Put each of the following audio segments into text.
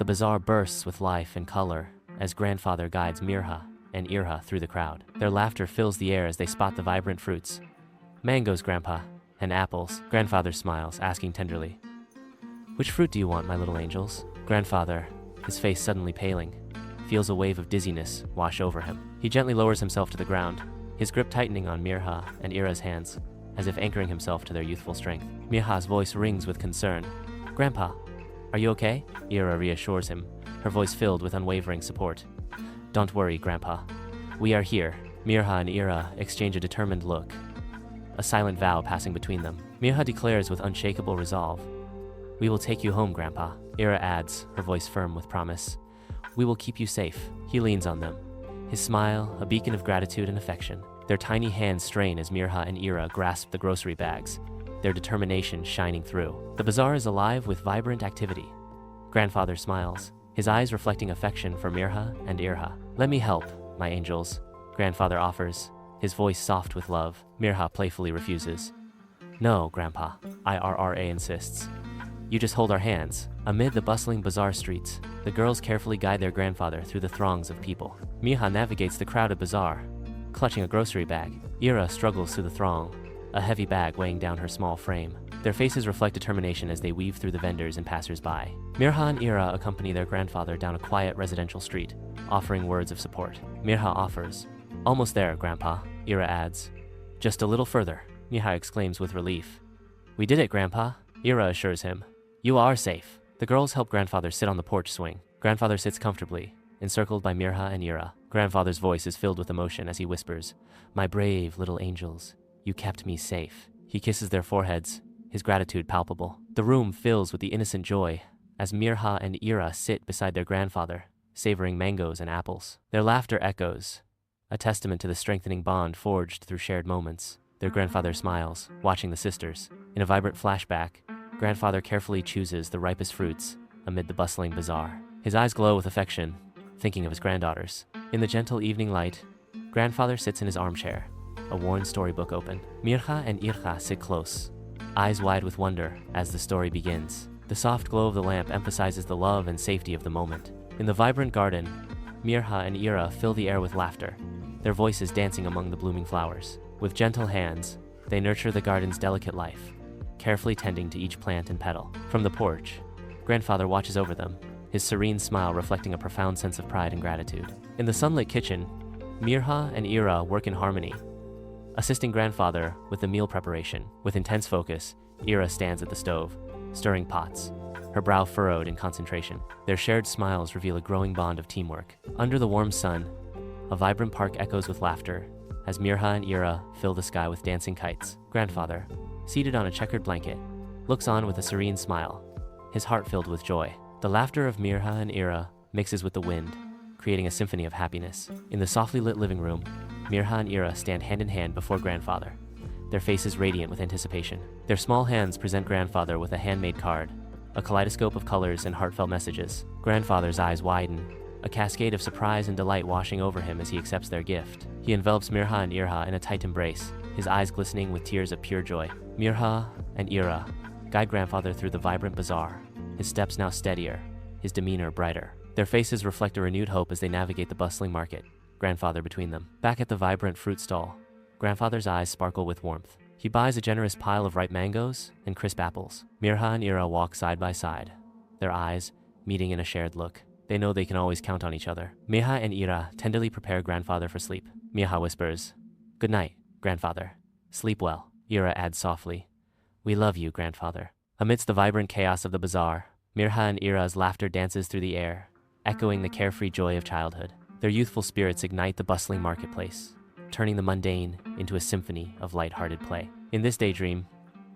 The bazaar bursts with life and color as grandfather guides Mirha and Irrha through the crowd. Their laughter fills the air as they spot the vibrant fruits. Mangoes, Grandpa, and apples. Grandfather smiles, asking tenderly, "Which fruit do you want, my little angels?" Grandfather, his face suddenly paling, feels a wave of dizziness wash over him. He gently lowers himself to the ground, his grip tightening on Mirha and Irrha's hands, as if anchoring himself to their youthful strength. Mirha's voice rings with concern. "Grandpa, are you okay?" Irrha reassures him, her voice filled with unwavering support. "Don't worry, Grandpa. We are here." Mirha and Irrha exchange a determined look, a silent vow passing between them. Mirha declares with unshakable resolve, "We will take you home, Grandpa." Irrha adds, her voice firm with promise, "We will keep you safe." He leans on them, his smile a beacon of gratitude and affection. Their tiny hands strain as Mirha and Irrha grasp the grocery bags, their determination shining through. The bazaar is alive with vibrant activity. Grandfather smiles, his eyes reflecting affection for Mirha and Irrha. "Let me help, my angels," Grandfather offers, his voice soft with love. Mirha playfully refuses. "No, Grandpa," Irrha insists. "You just hold our hands." Amid the bustling bazaar streets, the girls carefully guide their grandfather through the throngs of people. Mirha navigates the crowded bazaar, clutching a grocery bag. Irrha struggles through the throng, a heavy bag weighing down her small frame. Their faces reflect determination as they weave through the vendors and passers-by. Mirha and Irrha accompany their grandfather down a quiet residential street, offering words of support. Mirha offers, "Almost there, Grandpa," Irrha adds. "Just a little further," Mirha exclaims with relief. "We did it, Grandpa," Irrha assures him. "You are safe." The girls help Grandfather sit on the porch swing. Grandfather sits comfortably, encircled by Mirha and Irrha. Grandfather's voice is filled with emotion as he whispers, "My brave little angels, you kept me safe." He kisses their foreheads, his gratitude palpable. The room fills with the innocent joy as Mirha and Irrha sit beside their grandfather, savoring mangoes and apples. Their laughter echoes, a testament to the strengthening bond forged through shared moments. Their grandfather smiles, watching the sisters. In a vibrant flashback, Grandfather carefully chooses the ripest fruits amid the bustling bazaar. His eyes glow with affection, thinking of his granddaughters. In the gentle evening light, Grandfather sits in his armchair, a worn storybook open. Mirha and Irrha sit close, eyes wide with wonder as the story begins. The soft glow of the lamp emphasizes the love and safety of the moment. In the vibrant garden, Mirha and Irrha fill the air with laughter, their voices dancing among the blooming flowers. With gentle hands, they nurture the garden's delicate life, carefully tending to each plant and petal. From the porch, Grandfather watches over them, his serene smile reflecting a profound sense of pride and gratitude. In the sunlit kitchen, Mirha and Irrha work in harmony, assisting Grandfather with the meal preparation. With intense focus, Irrha stands at the stove, stirring pots, her brow furrowed in concentration. Their shared smiles reveal a growing bond of teamwork. Under the warm sun, a vibrant park echoes with laughter as Mirha and Irrha fill the sky with dancing kites. Grandfather, seated on a checkered blanket, looks on with a serene smile, his heart filled with joy. The laughter of Mirha and Irrha mixes with the wind, creating a symphony of happiness. In the softly lit living room, Mirha and Irrha stand hand in hand before Grandfather, their faces radiant with anticipation. Their small hands present Grandfather with a handmade card, a kaleidoscope of colors and heartfelt messages. Grandfather's eyes widen, a cascade of surprise and delight washing over him as he accepts their gift. He envelops Mirha and Irrha in a tight embrace, his eyes glistening with tears of pure joy. Mirha and Irrha guide Grandfather through the vibrant bazaar, his steps now steadier, his demeanor brighter. Their faces reflect a renewed hope as they navigate the bustling market, Grandfather between them. Back at the vibrant fruit stall, Grandfather's eyes sparkle with warmth. He buys a generous pile of ripe mangoes and crisp apples. Mirha and Irrha walk side by side, their eyes meeting in a shared look. They know they can always count on each other. Mirha and Irrha tenderly prepare Grandfather for sleep. Mirha whispers, "Good night, Grandfather. Sleep well." Irrha adds softly, "We love you, Grandfather." Amidst the vibrant chaos of the bazaar, Mirha and Irrha's laughter dances through the air, echoing the carefree joy of childhood. Their youthful spirits ignite the bustling marketplace, turning the mundane into a symphony of light-hearted play. In this daydream,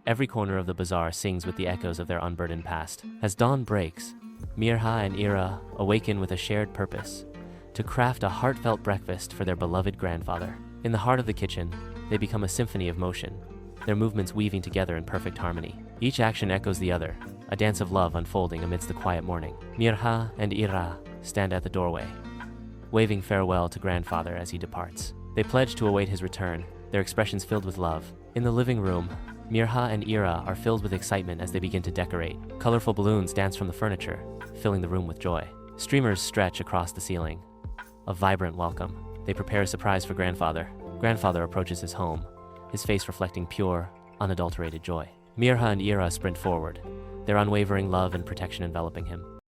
every corner of the bazaar sings with the echoes of their unburdened past. As dawn breaks, Mirha and Irrha awaken with a shared purpose, to craft a heartfelt breakfast for their beloved grandfather. In the heart of the kitchen, they become a symphony of motion, their movements weaving together in perfect harmony. Each action echoes the other, a dance of love unfolding amidst the quiet morning. Mirha and Irrha stand at the doorway, waving farewell to Grandfather as he departs. They pledge to await his return, their expressions filled with love. In the living room, Mirha and Irrha are filled with excitement as they begin to decorate. Colorful balloons dance from the furniture, filling the room with joy. Streamers stretch across the ceiling. A vibrant welcome. They prepare a surprise for Grandfather. Grandfather approaches his home, his face reflecting pure, unadulterated joy. Mirha and Irrha sprint forward, their unwavering love and protection enveloping him.